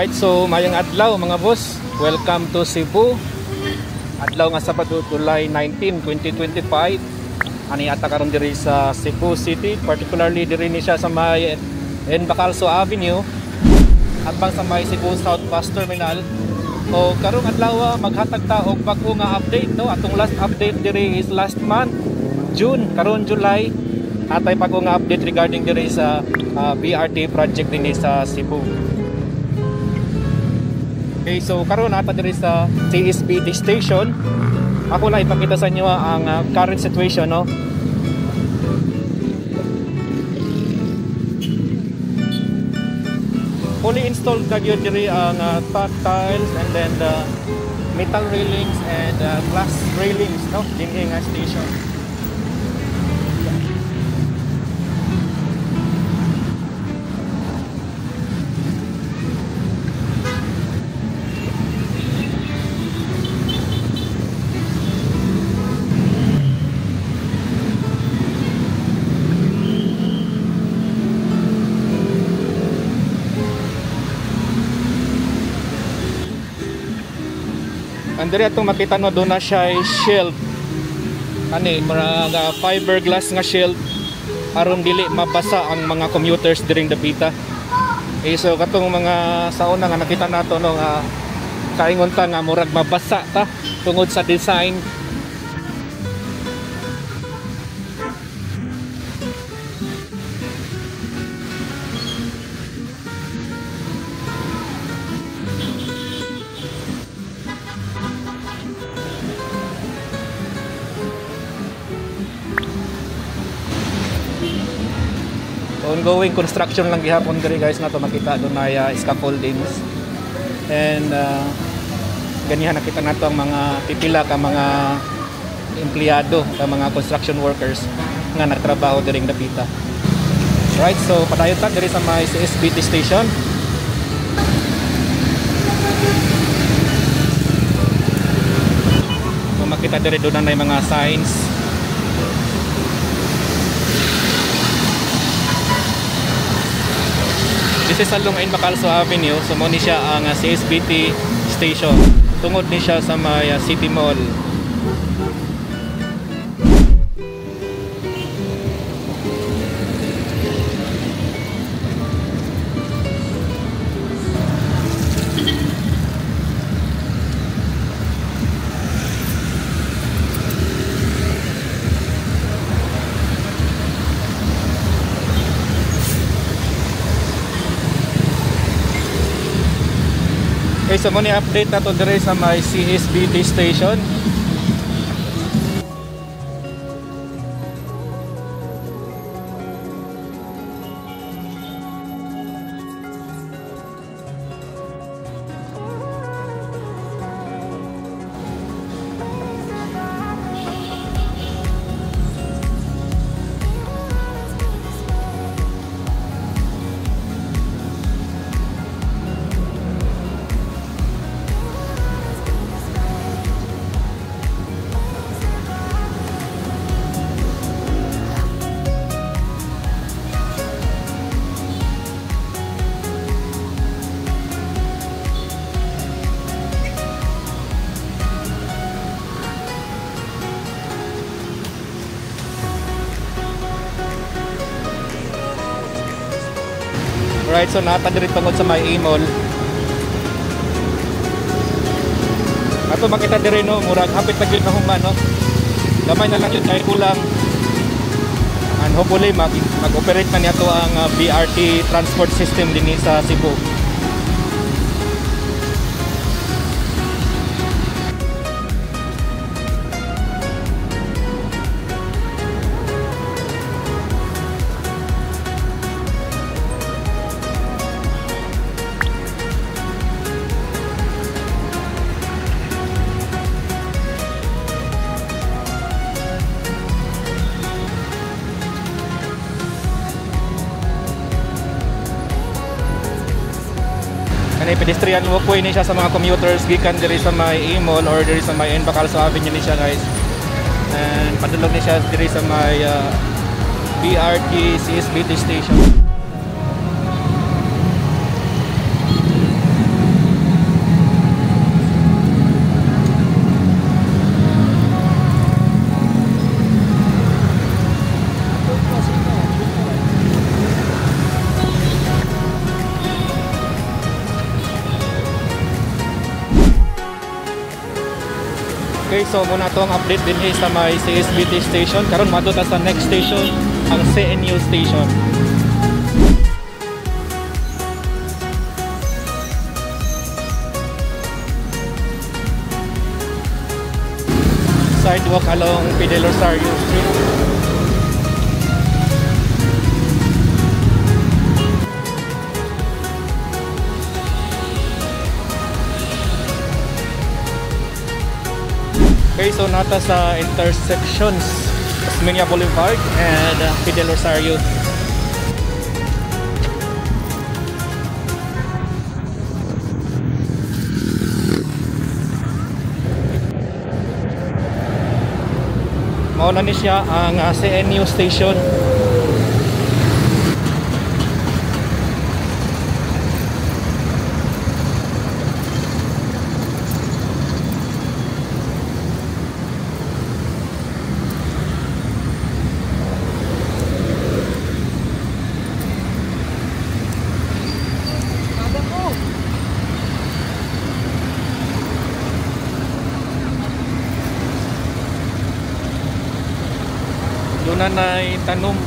Alright, so mayang adlaw mga boss. Welcome to Cebu. Adlaw nga Sabado, July 19, 2025. Ani ata karon diri sa Cebu City, particularly diri ni siya sa may Bacalso Avenue at bang sa may Cebu South Bus Terminal. O karong adlaw maghatag ta og bag-o nga update, no? Atong last update diri is last month, June, karon July. Atay bag-o nga update regarding diri sa BRT project dinhi sa Cebu. Okay, so karon ata diri sa CSBT station. Ako lang ipakita sa inyo ang current situation, no. Fully installed kagyo diri ang tactiles and then the metal railings and glass railings, no, dinhi nga station. Andiri atong makita no, doon na siya shield. Ani mga fiberglass nga shield aron dili mabasa ang mga commuters during the pita. Okay, so katong mga sauna nga nakita nato no nga kaingon ta nga murag mabasa ta tungod sa design. Ongoing construction lang gihapon diri guys, nato makita doon na scaffoldings and ganihan nakita nato ang mga pipila ka mga empleyado ka mga construction workers nga nagtrabaho diring dapita. Right, so padayon ta diri sa may CSBT station. So makita diri doon na mga signs. This is along Bacalso Avenue, so mo ni siya ang CSBT station. Tungod ni siya sa may City Mall. Okay, so muna update na to dire sa may CSBT station. Right, so nata diri tungod sa may A-Mall. Ato makita diri no, murag hapit na gyud na human no. Gamay na lang yun kay kulang. And hopefully mag-operate na niya to ang BRT transport system dinhi sa Cebu. Kanay pedestrian walkway ni siya sa mga commuters gikan diri sa may A-Mall or diri sa may Bacalso Avenue ni siya guys. And padulog ni siya diri sa may BRT CSBT station. Okay, so muna to ang update din sa may CSBT station. Karon madto ta sa next station, ang CNU station. Sidewalk along Fidel Rosario Street. Okay, so nata sa intersections Tasmania Boulevard and Fidel Rosario. Mauna ni siya ang CNU station. Doon na tanong.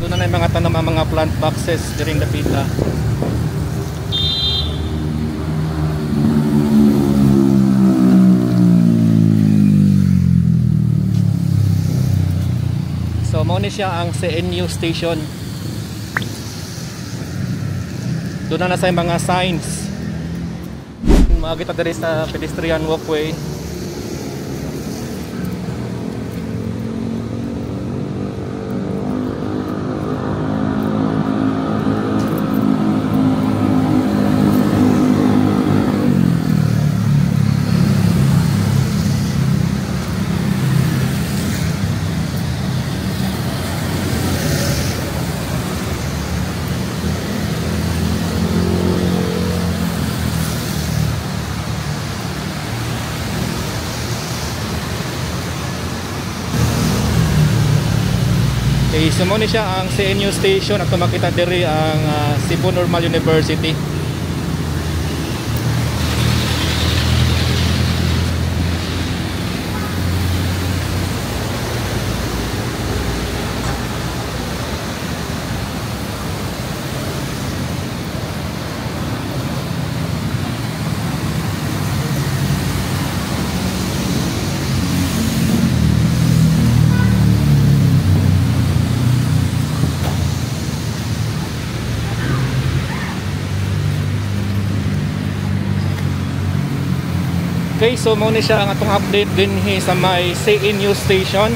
Doon na mga tanam ang mga plant boxes during the pita. So mao ni siya ang CNU station. Doon na sa mga signs. Makita diri sa pedestrian walkway. Okay, so mo ni siya ang CNU station at makita diri ang Cebu Normal University. Okay, so muna siya ang atong update din sa may CNU station.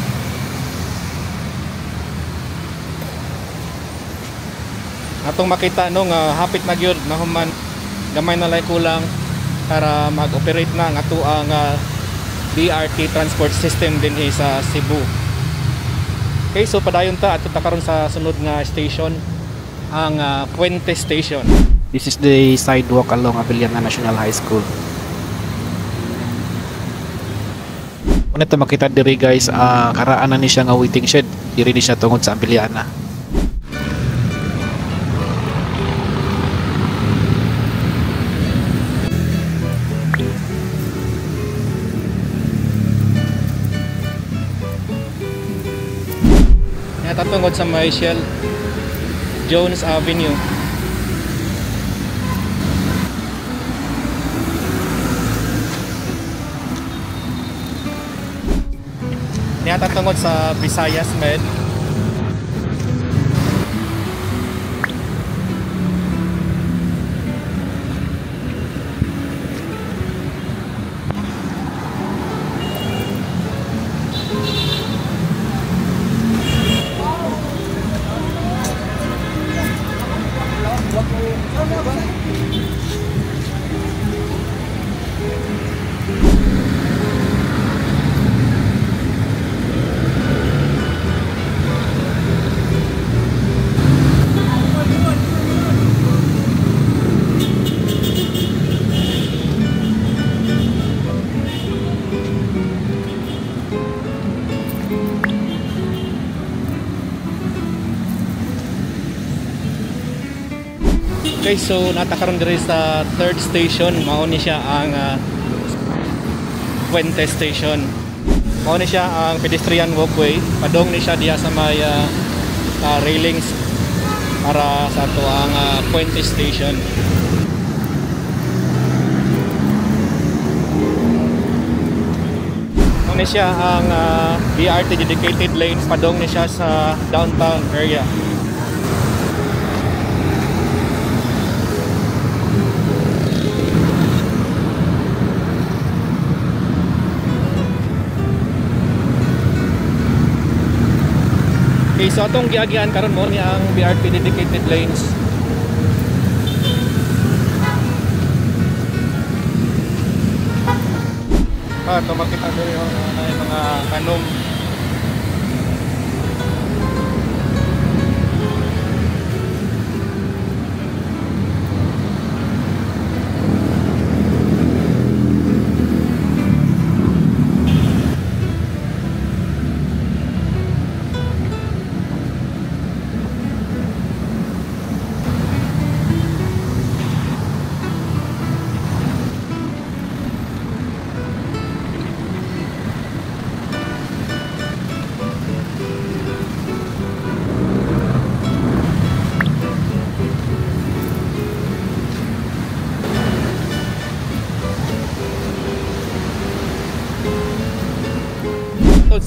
Atong makita nung hapit na gyud na human gamay na lay kulang para mag-operate na ang ato ang BRT transport system din sa Cebu. Okay, so padayon ta ato ta karon sa sunod nga station, ang Puente Station. This is the sidewalk along Abiliana National High School. Kung ito makita diri guys, karaan na ni siya nga waiting shed. Diri ni siya tungod sa Abiliana. Tatungod sa may Shell. Jones Avenue. Niya tungod sa Visayas Med. Okay, so natakaroon diri sa third station. Mao ni siya ang Puente Station. Mao ni siya ang pedestrian walkway. Padong ni siya diya sa may railings para sa ato ang Puente Station. Mao ni siya ang BRT dedicated lanes. Padong ni siya sa downtown area. Okay, so atong giagian karon mo ni ang BRT dedicated lanes. Ito makita dito yung mga kanom.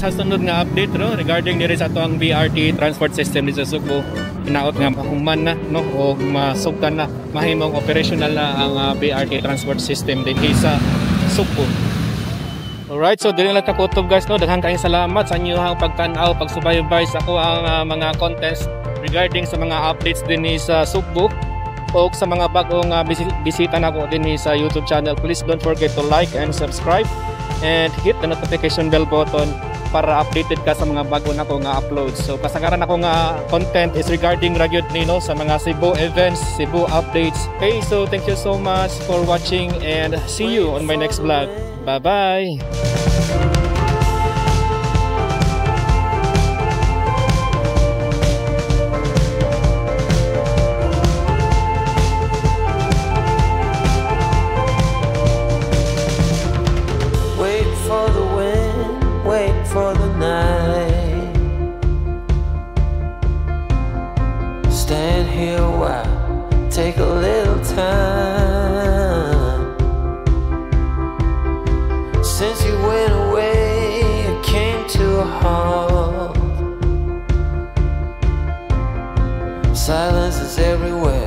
Sa sunod nga update no regarding diri sa ato ang BRT transport system dito sa Subo, hinaot nga mahuman na no o masugtan na mahimong operational na ang BRT transport system dinhi sa Subo. Alright, so dili lang ta kutob guys no, daghang kaayong salamat sa inyong pagtan-aw, pagsubaybay sa ako ang mga contents regarding sa mga updates dinhi sa Subo o sa mga bagong bisita nako dinhi sa YouTube channel. Please don't forget to like and subscribe and hit the notification bell button para updated ka sa mga bago na ko nga uploads. So kasagaran ako nga content is regarding ragyod nino sa mga Cebu events, Cebu updates. Okay, so thank you so much for watching and see you on my next vlog. Bye bye. For the night, stand here a while, take a little time. Since you went away, it came to a halt. Silence is everywhere.